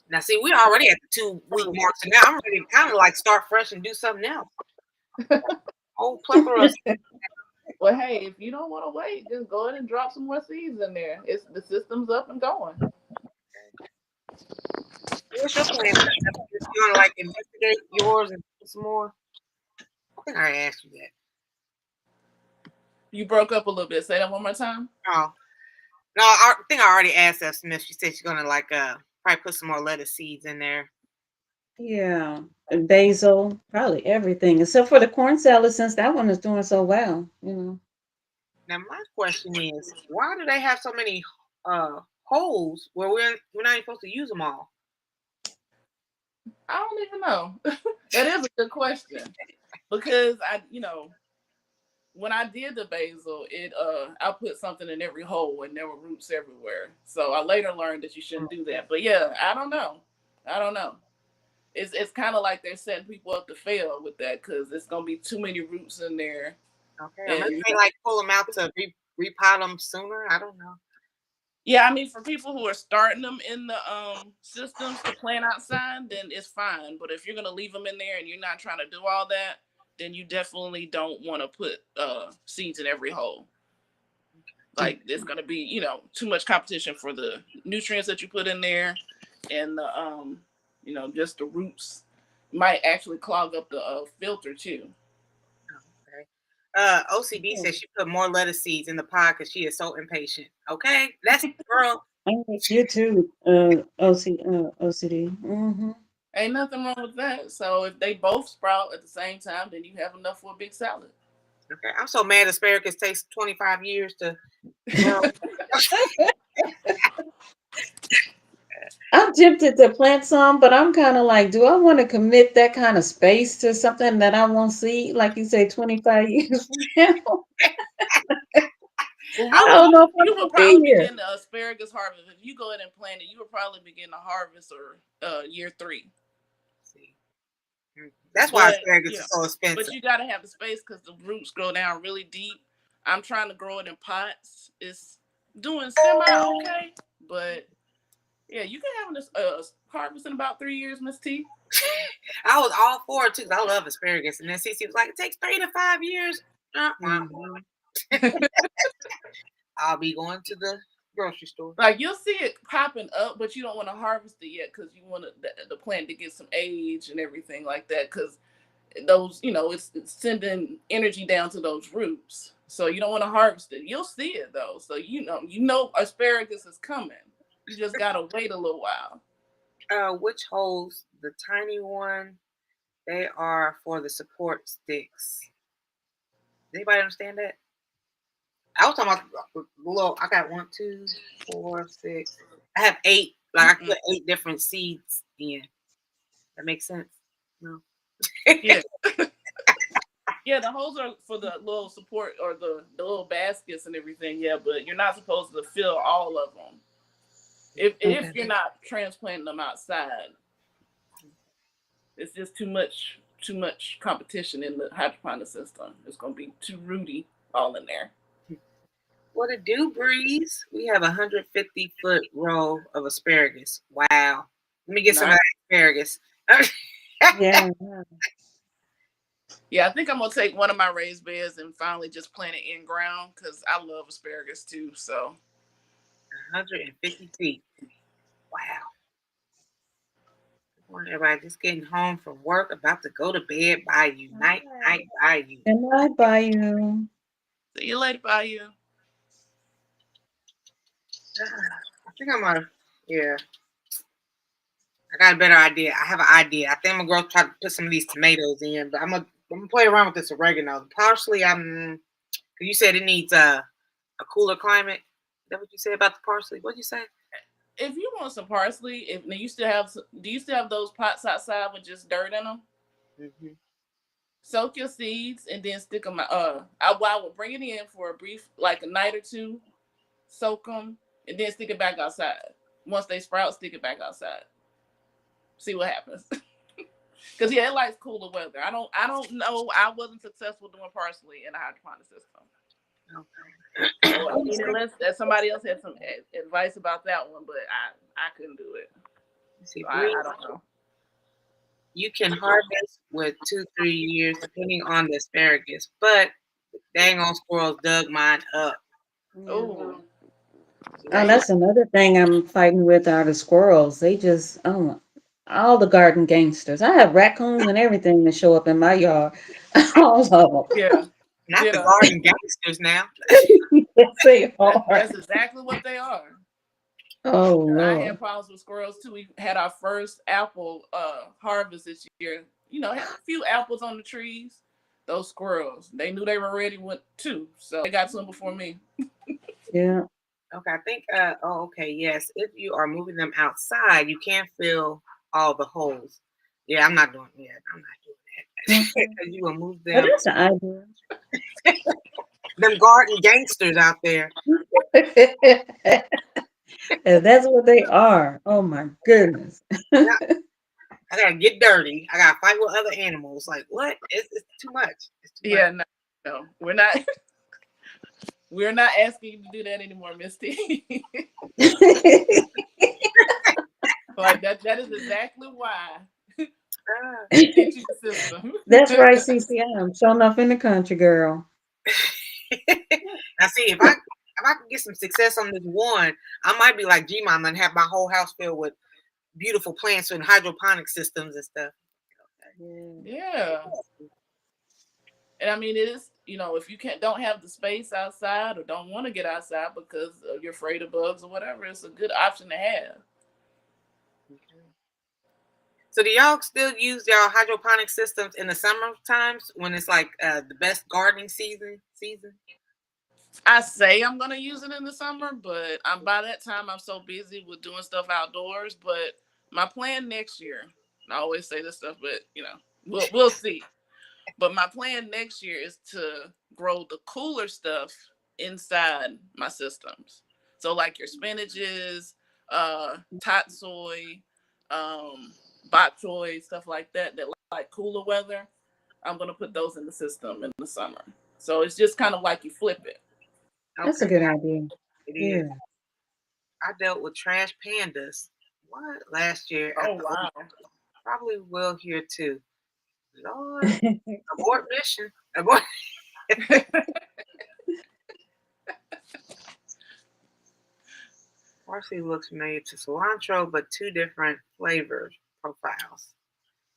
Now, see, we're already at the 2-week mark, so now I'm ready to kind of like start fresh and do something else. Whole plethora of Well, hey, if you don't want to wait, just go ahead and drop some more seeds in there. It's the system's up and going. What's your plan? You want to like investigate yours and do some more? I think I already asked you that. You broke up a little bit. Say that one more time. Oh, no, I think I already asked F. Smith. She said she's gonna like probably put some more lettuce seeds in there. Yeah, and basil, probably everything except for the corn salad, since that one is doing so well. Now, my question is, why do they have so many holes where we're not even supposed to use them all? I don't even know. That is a good question because when I did the basil, I put something in every hole and there were roots everywhere. So I later learned that you shouldn't do that. But yeah, I don't know. It's kind of like they're setting people up to fail with that because it's gonna be too many roots in there. Okay, unless they like pull them out to repot them sooner. I don't know. Yeah, I mean, for people who are starting them in the systems to plant outside, then it's fine. But if you're gonna leave them in there and you're not trying to do all that, then you definitely don't want to put seeds in every hole. Like there's gonna be, too much competition for the nutrients that you put in there, and the just the roots might actually clog up the filter too. Okay. OCD says she put more lettuce seeds in the pot because she is so impatient. Okay, that's girl. I'm with you too, OCD. Mm-hmm. Ain't nothing wrong with that. So if they both sprout at the same time, then you have enough for a big salad. Okay, I'm so mad asparagus takes 25 years to grow. I'm tempted to plant some, but I'm kind of like, do I want to commit that kind of space to something that I won't see, like you say, 25 years from now? Well, I really, don't know if I'm you gonna would be probably here. begin the asparagus harvest. If you go ahead and plant it, you would probably begin the harvest or year 3. See. That's why asparagus is so expensive. But you got to have the space because the roots go down really deep. I'm trying to grow it in pots. It's doing semi okay, but yeah, you can have this harvest in about 3 years, Miss T. I was all for it too. I love asparagus, and then Cece was like, "It takes 3 to 5 years." I'll be going to the grocery store. Like you'll see it popping up, but you don't want to harvest it yet because you want the plant to get some age and everything like that. Because those, it's sending energy down to those roots, so you don't want to harvest it. You'll see it though, so you know asparagus is coming. You just gotta wait a little while. Which holes? The tiny one. They are for the support sticks. Does anybody understand that? I was talking about little. I got 1, 2, 4, 6. I have 8. Like I put 8 different seeds in. That makes sense. No. Yeah. Yeah, the holes are for the little support or the little baskets and everything. Yeah, but you're not supposed to fill all of them if you're not transplanting them outside. It's just too much competition in the hydroponic system. It's gonna be too rooty all in there. What a do, Breeze. We have 150-foot row of asparagus. Wow. Let me get some of that asparagus. Yeah. Yeah, I think I'm gonna take one of my raised beds and finally just plant it in ground because I love asparagus too. So 150 feet. Wow. Everybody just getting home from work, about to go to bed. Bye you. Night, bye you. And I buy you. see you later, bye you. I think I'm gonna, yeah. I got a better idea. I have an idea. I think I'm gonna go try to put some of these tomatoes in, but I'm gonna play around with this oregano. The parsley, cause you said it needs a cooler climate. Is that what you said about the parsley? What'd you say? If you want some parsley, do you still have those pots outside with just dirt in them? Mm-hmm. Soak your seeds and then stick them. I would bring it in for a brief, like a night or two, soak them, and then stick it back outside. Once they sprout, stick it back outside. See what happens. Because it likes cooler weather. I don't know. I wasn't successful doing parsley in a hydroponic system. Okay. So, I mean, unless somebody else had some advice about that one, but I couldn't do it. See, so I don't know. You can harvest with 2-3 years, depending on the asparagus, but dang on squirrels dug mine up. Oh. Oh, that's another thing I'm fighting with are the squirrels. They just, all the garden gangsters. I have raccoons and everything that show up in my yard. All of them. Yeah. Not the garden gangsters now. Yes, they are. That's exactly what they are. Oh, Lord. I had problems with squirrels too. We had our first apple harvest this year. Had a few apples on the trees. Those squirrels, they knew they were ready too, so they got some before me. Yeah. Okay, I think. Okay, yes. If you are moving them outside, you can't fill all the holes. Yeah, I'm not doing that. I'm not doing that because you will move them. But that's an idea. Them garden gangsters out there. That's what they are. Oh my goodness. I gotta get dirty. I gotta fight with other animals. Like what? It's too much. It's too much. No, we're not. We're not asking you to do that anymore, Misty. Like that is exactly why Ah. we sent you the system. That's right, CC. I'm showing enough in the country, girl. Now, see, if I can get some success on this one, I might be like G Mama and have my whole house filled with beautiful plants and hydroponic systems and stuff. Yeah. And I mean, it is, if you don't have the space outside or don't want to get outside because you're afraid of bugs or whatever, it's a good option to have. Okay. So do y'all still use y'all hydroponic systems in the summer times when it's like the best gardening season? I say I'm gonna use it in the summer, but by that time I'm so busy with doing stuff outdoors. But my plan next year, I always say this stuff, but we'll see. But my plan next year is to grow the cooler stuff inside my systems. So like your spinaches, tatsoi, bok choy, stuff like that like cooler weather. I'm gonna put those in the system in the summer. So it's just kind of like you flip it. That's a Okay, good idea. it is. Yeah. I dealt with trash pandas. What last year at Oh the wow. probably will here too. Lord, abort mission. Abort. Parsley looks familiar to cilantro, but two different flavor profiles.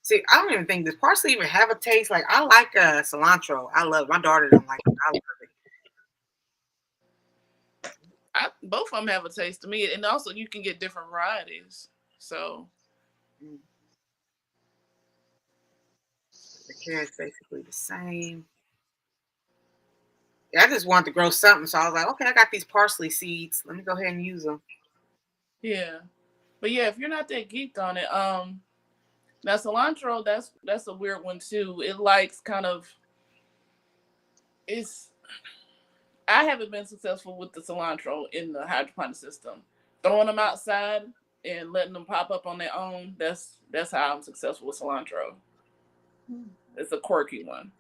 See, I don't even think does parsley even have a taste. Like I like cilantro. I love. My daughter don't like it. I love it. Both of them have a taste to me, and also you can get different varieties. So Mm. The carrot's basically the same. Yeah, I just wanted to grow something, so I was like, okay, I got these parsley seeds. Let me go ahead and use them. yeah, but yeah, if you're not that geeked on it, now cilantro, that's a weird one too. It likes kind of it's. I haven't been successful with the cilantro in the hydroponic system. Throwing them outside and letting them pop up on their own. That's how I'm successful with cilantro. It's a quirky one.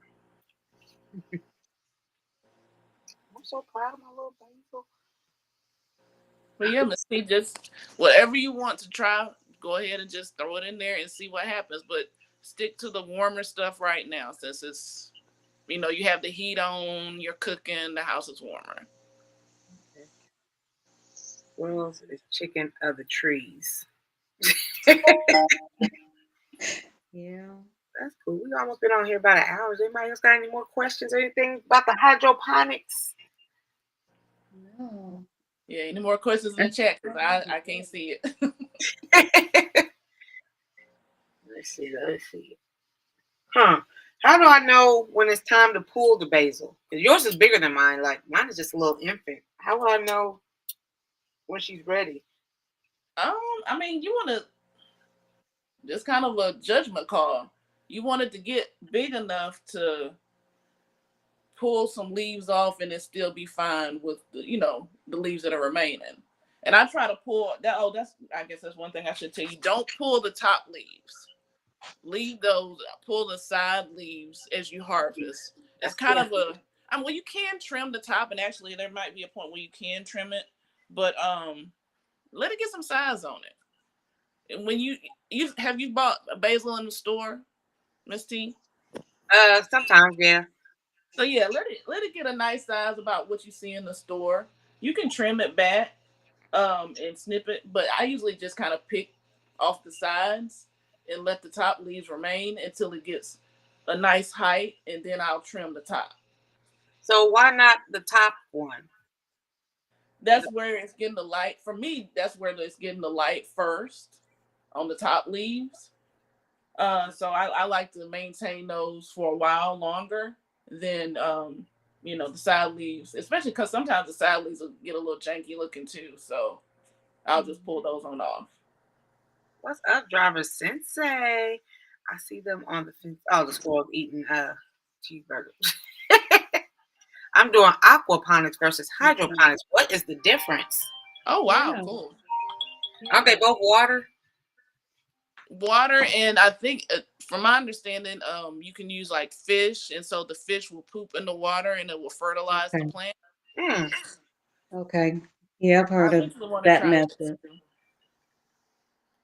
I'm so proud of my little basil. But yeah, Miss T, just whatever you want to try, go ahead and just throw it in there and see what happens. But stick to the warmer stuff right now, since it's you have the heat on, you're cooking, the house is warmer. Okay. Squirrels is chicken of the trees. Yeah. That's cool. We almost been on here about an hour. Does anybody else got any more questions or anything about the hydroponics? No. Yeah, any more questions in the chat? Because I can't see it. Let's see. Let's see. Huh. How do I know when it's time to pull the basil? Because yours is bigger than mine. Like mine is just a little infant. How will I know when she's ready? I mean, you want to just kind of a judgment call. You want it to get big enough to pull some leaves off and it still be fine with the leaves that are remaining. And I try to pull that. Oh, I guess that's one thing I should tell you. Don't pull the top leaves. Leave those. Pull the side leaves as you harvest. It's That's kind cool. of well, you can trim the top, and actually there might be a point where you can trim it, but let it get some size on it. And when you have you bought basil in the store, Miss T? Sometimes, yeah. So yeah, let it get a nice size about what you see in the store. You can trim it back, and snip it, but I usually just kind of pick off the sides and let the top leaves remain until it gets a nice height, and then I'll trim the top. So why not the top one? That's where it's getting the light. For me, that's where it's getting the light first on the top leaves. So I like to maintain those for a while longer than the side leaves, especially because sometimes the side leaves will get a little janky looking too. So I'll just pull those on off. What's up, driver sensei? I see them on the fence. Oh, the squirrels eating cheeseburgers. I'm doing aquaponics versus hydroponics. What is the difference? Oh wow, Yeah. cool. Aren't they both water? Water, and I think from my understanding, you can use like fish, and so the fish will poop in the water and it will fertilize the Okay. plant. Hmm. Okay. Yeah, I've I heard of eventually want to that try that method. too.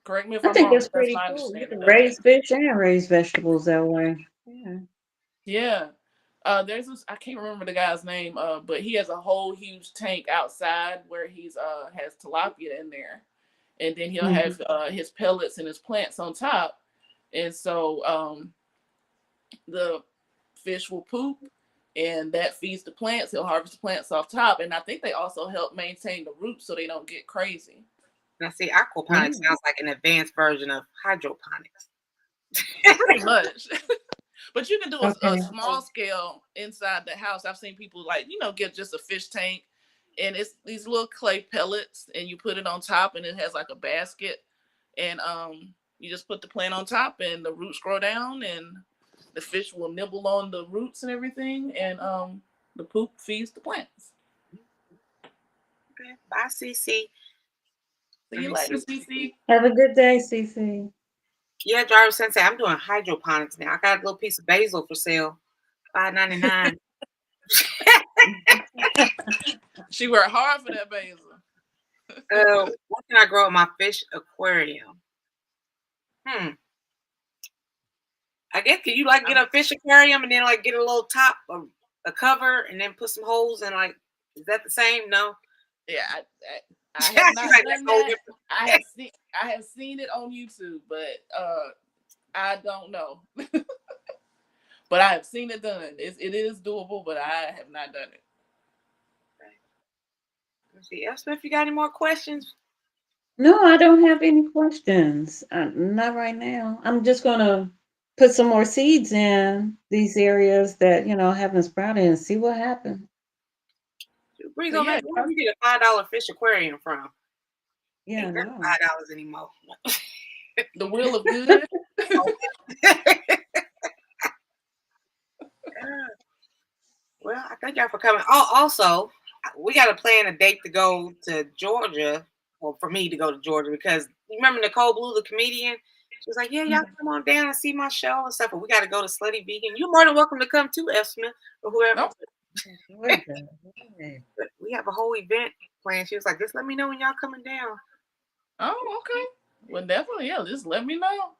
Correct me if I I'm think wrong, that's but that's pretty my cool. You understanding can of it. raise fish and raise vegetables that way. Yeah. Yeah. There's this, I can't remember the guy's name, but he has a whole huge tank outside where he's has tilapia in there. And then he'll Mhm. have his pellets and his plants on top. And so the fish will poop and that feeds the plants. He'll harvest the plants off top. And I think they also help maintain the roots so they don't get crazy. Now, see, aquaponics Oh. sounds like an advanced version of hydroponics. Pretty much. But you can do a Okay. small scale inside the house. I've seen people like, get just a fish tank and it's these little clay pellets and you put it on top and it has like a basket and you just put the plant on top and the roots grow down and the fish will nibble on the roots and everything and the poop feeds the plants. Okay. Bye, CC. See Let you me later, see. CC. Have a good day, Cece. Yeah, Jarvis Sensei, I'm doing hydroponics now. I got a little piece of basil for sale, $5.99. She worked hard for that basil. What can I grow in my fish aquarium? I guess can you like get a fish aquarium and then like get a little top of a cover and then put some holes and like is that the same? No. Yeah, I She's have not like that's done whole that. different. I have seen it on YouTube, but I don't know. But I have seen it done. It is doable, but I have not done it. Let's see, Elspeth, if you got any more questions? No, I don't have any questions. Not right now. I'm just gonna put some more seeds in these areas that haven't sprouted and see what happens. Breeze So on yeah, that. Where did you get a $5 fish aquarium from? Yeah, Ain't worth no. $5 anymore. the wheel of good. Well, I thank y'all for coming. Oh, also, we got to plan a date to go to Georgia, or for me to go to Georgia, because you remember Nicole Blue, the comedian? She was like, "Yeah, y'all come on down and see my show and stuff." But we got to go to Slutty Vegan. You're more than welcome to come too, F. Smith, or whoever. Nope. Georgia. Yeah. But we have a whole event planned. She was like, "Just let me know when y'all coming down." Oh, okay. Well, definitely, yeah. Just let me know.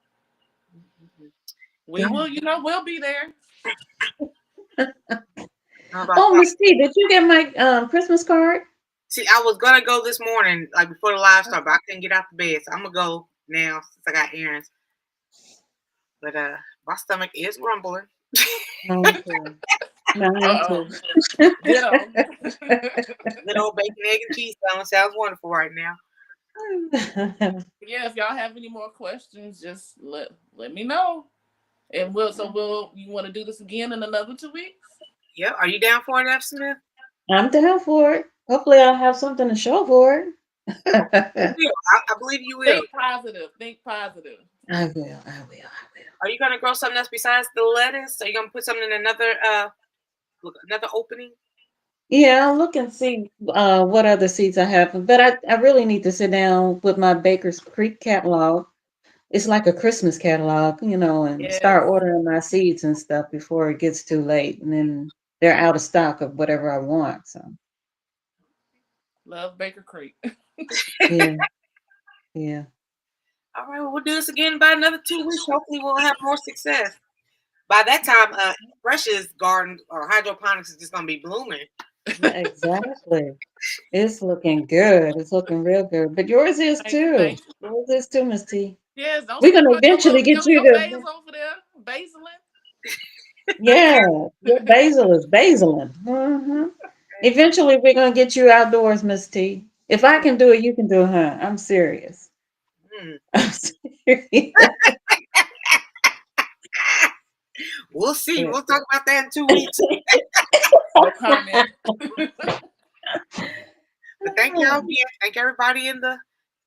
We Yeah. will, we'll be there. How about Oh, that? Miss T, did you get my Christmas card? See, I was gonna go this morning, like before the live start, but I couldn't get out the bed, so I'm gonna go now since I got errands. But my stomach is rumbling. Mine too. Mine Uh too. oh. Ditto. Good old bacon, egg, and cheese sounds wonderful right now. Yeah, if y'all have any more questions, just let me know. And you want to do this again in another 2 weeks? Yep. Are you down for it, F. Smith? I'm down for it. Hopefully, I'll have something to show for You it. will. I believe you will. Think positive. Think positive. I will. I will. I will. Are you gonna grow something else besides the lettuce? Are you gonna put something in another opening? Yeah, I'll look and see what other seeds I have. But I really need to sit down with my Baker's Creek catalog. It's like a Christmas catalog, and Yes. start ordering my seeds and stuff before it gets too late. And then they're out of stock of whatever I want. So, Love Baker Creek. yeah, yeah. All right. Well, we'll do this again by another 2 weeks. Hopefully, we'll have more success. By that time, Fresh's garden or hydroponics is just gonna be blooming. Yeah, exactly. It's looking good. It's looking real good. But yours is Thank you. too. Thank you. Yours is too, Miss T. Yes. Don't We're sleep gonna on eventually get you your to. basil over there. Basiling. Yeah, your basil is basiling. Eventually, we're gonna get you outdoors, Miss T. If I can do it, you can do it, huh? I'm serious. Hmm. I'm serious. We'll see. Yeah. We'll talk about that in 2 weeks. No comment. But thank y'all again. Thank everybody in the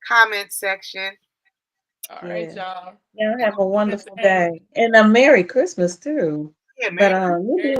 comment section. All right, Yeah. y'all. Yeah, And have a don't forget to wonderful have day and a Merry Christmas too. Yeah, But Merry Christmas. you'll be